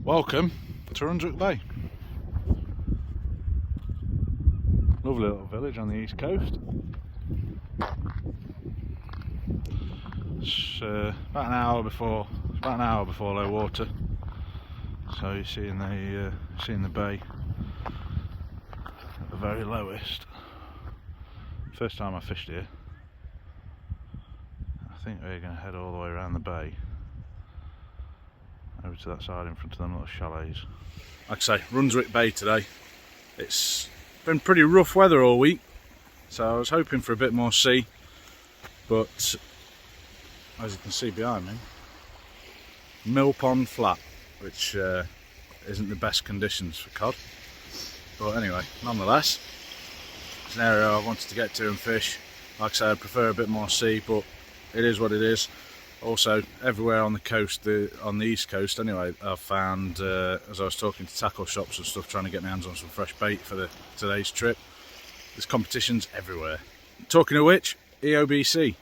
Welcome to Runswick Bay. Lovely little village on the east coast. It's about an hour before low water. So you're seeing the bay at the very lowest. First time I fished here. I think we're going to head all the way around the bay over to that side in front of them little chalets. Like I say, Runswick Bay today. It's been pretty rough weather all week, so I was hoping for a bit more sea, but as you can see behind me, mill pond flat, which isn't the best conditions for cod. But anyway, nonetheless, it's an area I wanted to get to and fish. Like I say, I prefer a bit more sea, but it is what it is. Also, everywhere on the coast, on the east coast anyway, I've found, as I was talking to tackle shops and stuff, trying to get my hands on some fresh bait for today's trip, there's competitions everywhere. Talking of which, EOBC,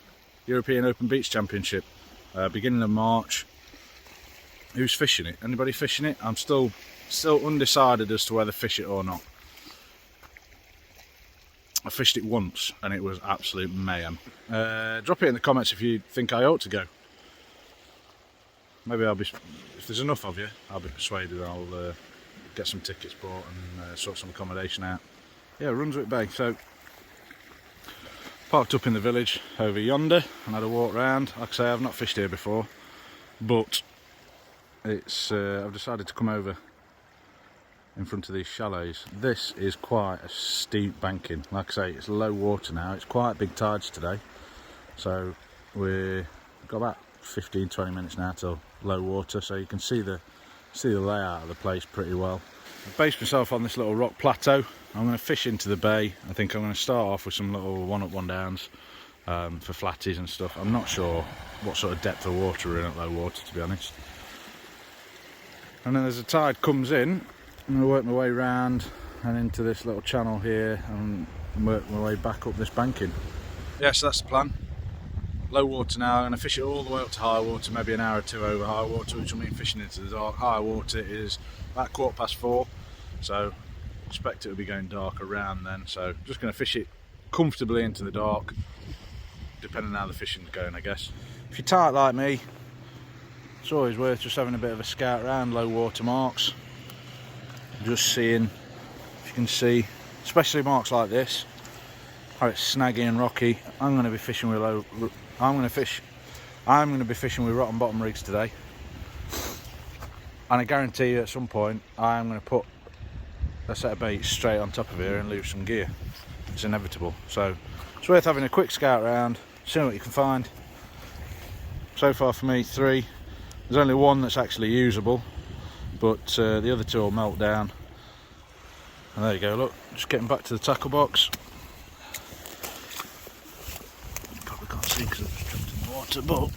European Open Beach Championship, beginning of March. Who's fishing it? Anybody fishing it? I'm still undecided as to whether to fish it or not. I fished it once and it was absolute mayhem. Drop it in the comments if you think I ought to go. Maybe if there's enough of you, I'll be persuaded. I'll get some tickets bought and sort some accommodation out. Yeah, Runswick Bay. So parked up in the village over yonder and had a walk round. Like I say, I've not fished here before, but I've decided to come over in front of these chalets. This is quite a steep banking. Like I say, it's low water now. It's quite big tides today, so we've got about 15-20 minutes now till low water, so you can see the layout of the place pretty well. I've based myself on this little rock plateau. I'm going to fish into the bay. I think I'm going to start off with some little one up one downs for flatties and stuff. I'm not sure what sort of depth of water we're in at low water, to be honest. And then as the tide comes in, I'm going to work my way round and into this little channel here and work my way back up this banking. Yes, that's the plan. Low water now. I'm going to fish it all the way up to high water, maybe an hour or two over high water, which will mean fishing into the dark. High water is about 4:15, so I expect it will be going dark around then. So just going to fish it comfortably into the dark, depending on how the fishing's going, I guess. If you're tight like me, it's always worth just having a bit of a scout around low water marks. Just seeing if you can see, especially marks like this, how it's snaggy and rocky. I'm going to be fishing with I'm going to be fishing with rotten bottom rigs today, and I guarantee you at some point I'm going to put a set of baits straight on top of here and lose some gear. It's inevitable. So it's worth having a quick scout round, seeing what you can find. So far for me, 3. There's only one that's actually usable, but the other 2 will melt down. And there you go, look, just getting back to the tackle box. You probably can't see because I've just jumped in the water, but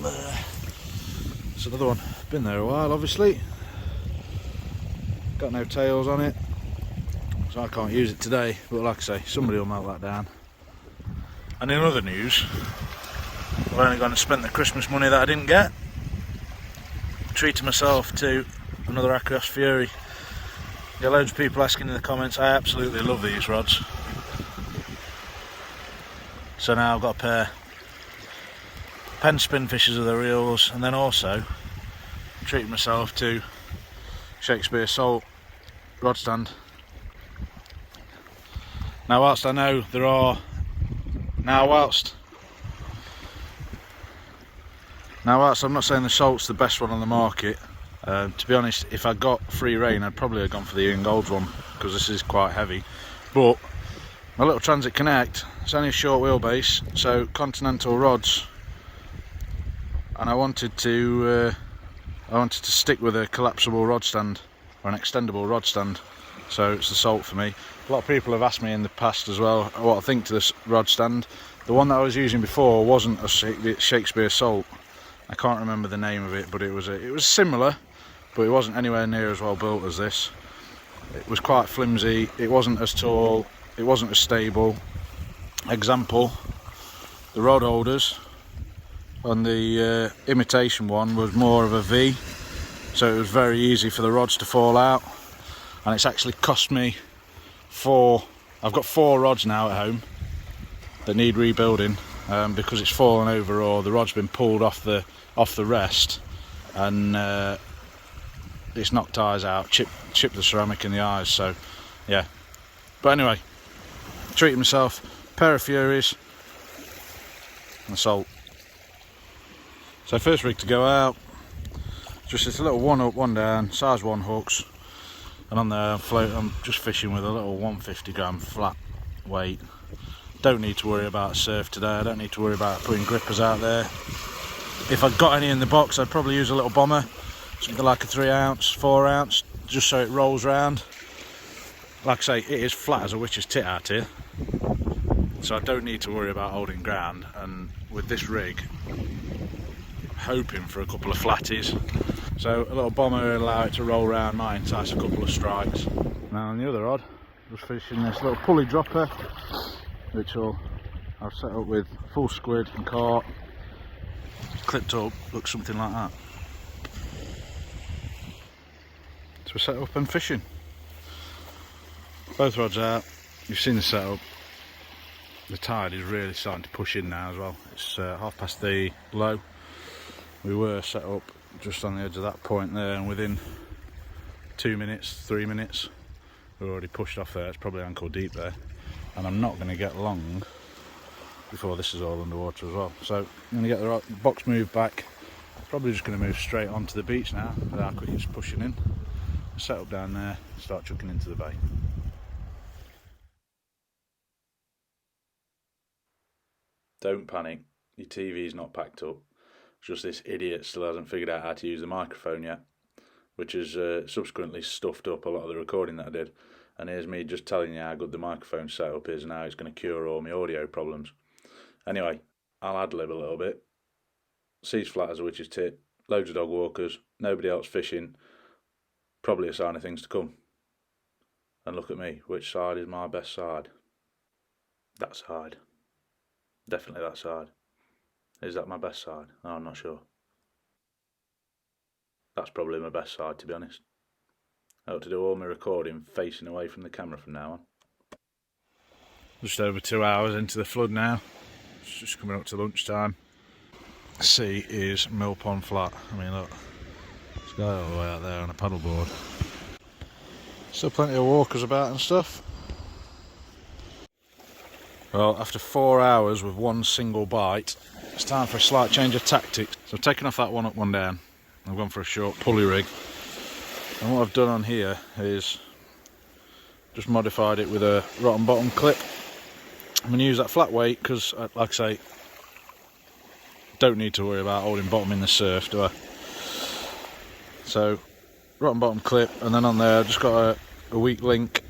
there. It's another one, been there a while obviously. Got no tails on it, so I can't use it today, but like I say, somebody will melt that down. And in other news, I've only gone and spent the Christmas money that I didn't get. Treated myself to another Akios Fury. Get loads of people asking in the comments. I absolutely love these rods. So now I've got a pair pen spin fishers of the reels, and then also treated myself to Shakespeare Salt rod stand. Now whilst I know there are whilst I'm not saying the Salt's the best one on the market, to be honest, if I got free rein I'd probably have gone for the Ian Gold's one, because this is quite heavy. But my little Transit Connect, it's only a short wheelbase, so continental rods, and I wanted to stick with a collapsible rod stand or an extendable rod stand, so it's the Salt for me. A lot of people have asked me in the past as well what I think to this rod stand. The one that I was using before wasn't a Shakespeare Salt. I can't remember the name of it, but it was similar, but it wasn't anywhere near as well built as this. It was quite flimsy, it wasn't as tall, it wasn't as stable. Example, the rod holders on the imitation one was more of a V, so it was very easy for the rods to fall out, and it's actually cost me I've got 4 rods now at home that need rebuilding because it's fallen over, or the rod's been pulled off the rest, and it's knocked eyes out, chipped the ceramic in the eyes. So yeah, but anyway, treating myself, pair of Furies and salt. So first rig to go out, just this little 1 up, 1 down, size 1 hooks, and on there I'm just fishing with a little 150 gram flat weight. Don't need to worry about surf today, I don't need to worry about putting grippers out there. If I'd got any in the box, I'd probably use a little bomber, something like a 3 ounce, 4 ounce, just so it rolls round. Like I say, it is flat as a witch's tit out here, so I don't need to worry about holding ground, and with this rig, hoping for a couple of flatties. So a little bomber will allow it to roll round, might entice a couple of strikes. Now on the other rod, just fishing this little pulley dropper, which I've set up with full squid and carp, clipped up, looks something like that. So we're set up and fishing. Both rods out, you've seen the setup. The tide is really starting to push in now as well. It's 3:30 low. We were set up just on the edge of that point there, and within 2 minutes, 3 minutes, we're already pushed off there. It's probably ankle deep there, and I'm not going to get long before this is all underwater as well. So I'm going to get the box moved back. Probably just going to move straight onto the beach now with how quick it's pushing in. Set up down there, start chucking into the bay. Don't panic, your TV's not packed up. It's just this idiot still hasn't figured out how to use the microphone yet, which has subsequently stuffed up a lot of the recording that I did. And here's me just telling you how good the microphone setup is and how it's going to cure all my audio problems. Anyway, I'll ad-lib a little bit. Sea's flat as a witch's tit, loads of dog walkers, nobody else fishing, probably a sign of things to come. And look at me, which side is my best side? That side. Definitely that side. Is that my best side? Oh, I'm not sure. That's probably my best side, to be honest. I ought to do all my recording facing away from the camera from now on. Just over 2 hours into the flood now. It's just coming up to lunchtime. The sea is mill pond flat. I mean, look, this guy all the way out there on a paddleboard. Still plenty of walkers about and stuff. Well, after 4 hours with one single bite, it's time for a slight change of tactics. So I've taken off that 1 up, 1 down. I've gone for a short pulley rig. And what I've done on here is just modified it with a rotten bottom clip. I'm going to use that flat weight because, like I say, don't need to worry about holding bottom in the surf, do I? So, rotten bottom clip, and then on there I've just got a weak link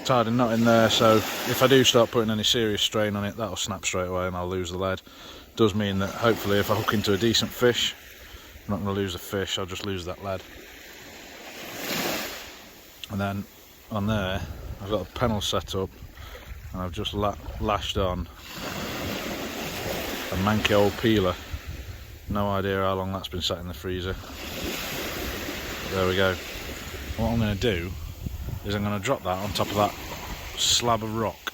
tied a knot in there, so if I do start putting any serious strain on it, that'll snap straight away and I'll lose the lead. Does mean that hopefully if I hook into a decent fish, I'm not going to lose the fish, I'll just lose that lead. And then on there I've got a pennel set up, and I've just lashed on a manky old peeler. No idea how long that's been sat in the freezer. But there we go. What I'm going to do is I'm going to drop that on top of that slab of rock,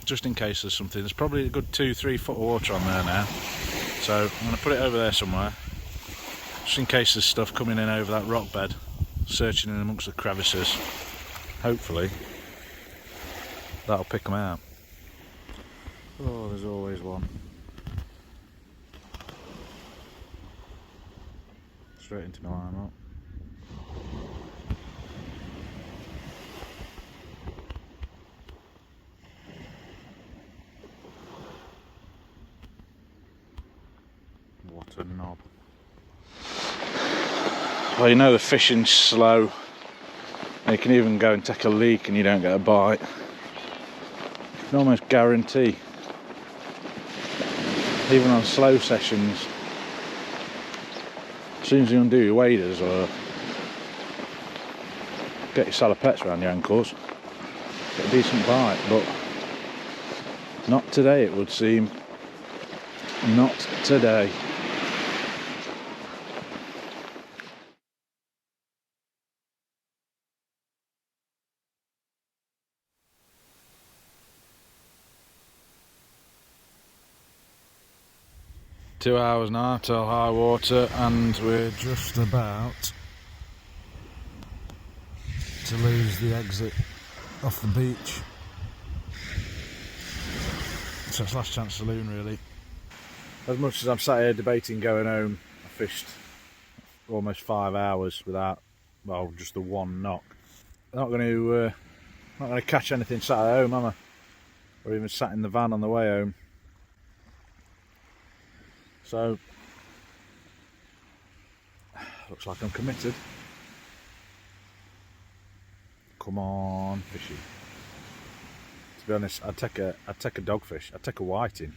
just in case there's something. There's probably a good 2-3 foot of water on there now, so I'm going to put it over there somewhere, just in case there's stuff coming in over that rock bed, searching in amongst the crevices. Hopefully that'll pick them out. Oh, there's always one. Straight into my line up. What a knob. Well, you know the fishing's slow. You can even go and take a leak and you don't get a bite. You can almost guarantee, even on slow sessions, as soon as you undo your waders or get your salopettes around your ankles, get a decent bite, but not today it would seem. Not today. 2 hours now till high water, and we're just about to lose the exit off the beach. So it's last chance saloon really. As much as I'm sat here debating going home, I fished almost 5 hours without, well, just the one knock. Not going to catch anything sat at home, am I? Or even sat in the van on the way home. So looks like I'm committed. Come on, fishy. To be honest, I'd take a dogfish. I'd take a whiting.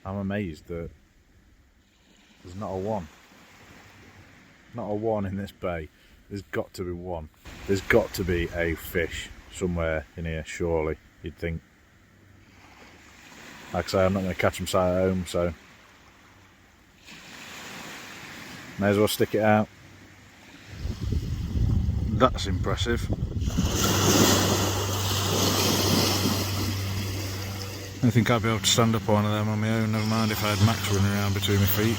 I'm amazed that there's not a one. Not a one in this bay. There's got to be one. There's got to be a fish somewhere in here, surely, you'd think. Like I say, I'm not going to catch them sat at home, so may as well stick it out. That's impressive. I think I'd be able to stand up on one of them on my own, never mind if I had Max running around between my feet.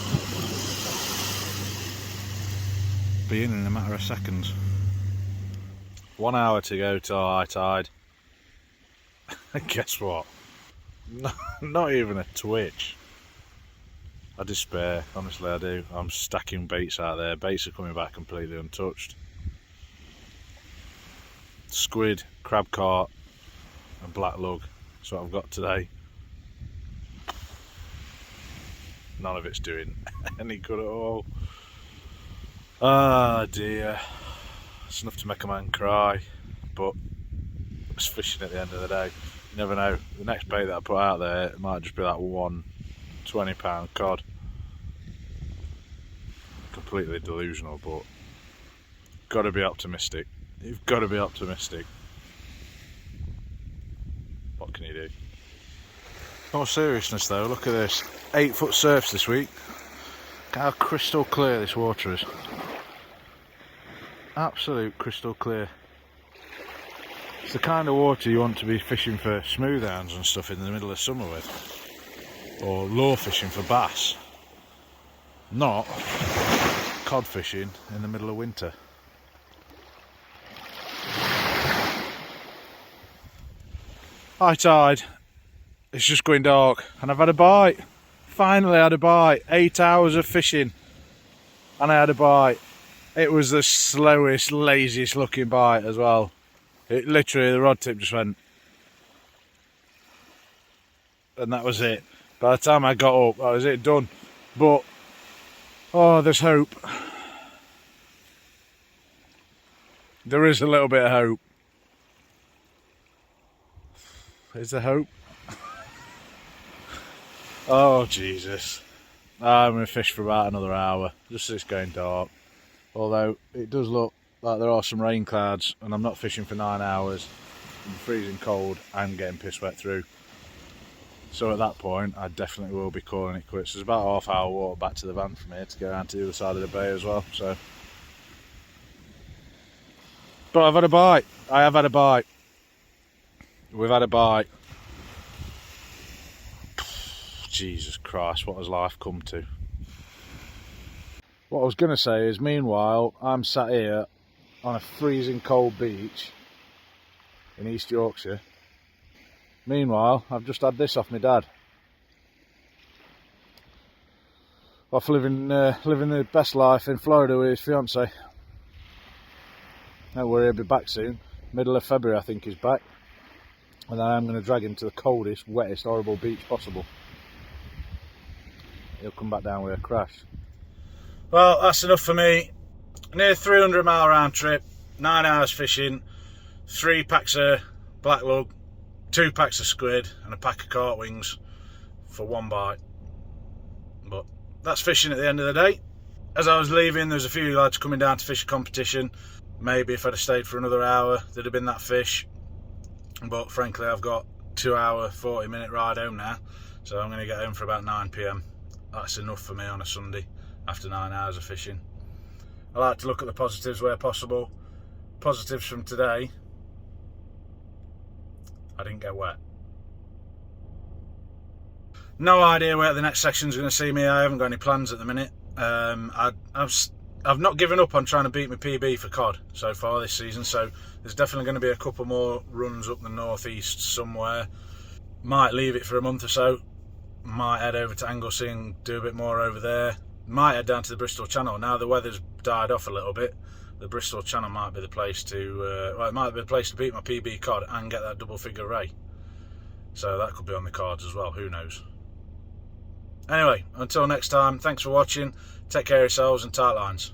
Be in a matter of seconds. 1 hour to go till high tide. Guess what? Not even a twitch. I despair, honestly I do. I'm stacking baits out there. Baits are coming back completely untouched. Squid, crab cart and black lug. That's what I've got today. None of it's doing any good at all. Ah dear. It's enough to make a man cry, but it's fishing at the end of the day. You never know. The next bait that I put out there, it might just be that one £20 cod. Completely delusional, but got to be optimistic. You've got to be optimistic. What can you do? More seriousness though, look at this. 8-foot surfs this week. Look how crystal clear this water is. Absolute crystal clear. It's the kind of water you want to be fishing for smoothhounds and stuff in the middle of summer with. Or lure fishing for bass. Not cod fishing in the middle of winter. High tide. It's just going dark and I've had a bite. Finally had a bite. 8 hours of fishing and I had a bite. It was the slowest, laziest looking bite as well. It literally, the rod tip just went. And that was it. By the time I got up, that was it, done. But, oh, there's hope. There is a little bit of hope. Is there hope? Oh, Jesus. I'm going to fish for about another hour, just as it's going dark. Although, it does look like there are some rain clouds, and I'm not fishing for 9 hours. I'm freezing cold and getting piss wet through. So at that point, I definitely will be calling it quits. There's about a half-hour walk back to the van from here to go around to the other side of the bay as well. So, but I've had a bite. I have had a bite. We've had a bite. Jesus Christ, what has life come to? What I was going to say is, meanwhile, I'm sat here on a freezing cold beach in East Yorkshire. Meanwhile, I've just had this off my dad. Off living the best life in Florida with his fiancée. Don't worry, he'll be back soon. Middle of February, I think he's back. And I am going to drag him to the coldest, wettest, horrible beach possible. He'll come back down with a crash. Well, that's enough for me. Near 300 mile round trip, 9 hours fishing, 3 packs of black lug, 2 packs of squid and a pack of cart wings for 1 bite. But that's fishing at the end of the day. As I was leaving, there was a few lads coming down to fish a competition. Maybe if I'd have stayed for another hour, there'd have been that fish. But frankly, I've got 2 hour, 40-minute ride home now. So I'm going to get home for about 9 PM. That's enough for me on a Sunday after 9 hours of fishing. I like to look at the positives where possible. Positives from today: I didn't get wet. No idea where the next section's going to see me. I haven't got any plans at the minute. I've not given up on trying to beat my PB for cod so far this season, so there's definitely going to be a couple more runs up the northeast somewhere. Might leave it for a month or so. Might head over to Anglesey and do a bit more over there. Might head down to the Bristol Channel. Now the weather's died off a little bit. The Bristol Channel might be the place to, well, it might be the place to beat my PB cod and get that double figure ray. So that could be on the cards as well, who knows. Anyway, until next time, thanks for watching, take care of yourselves and tight lines.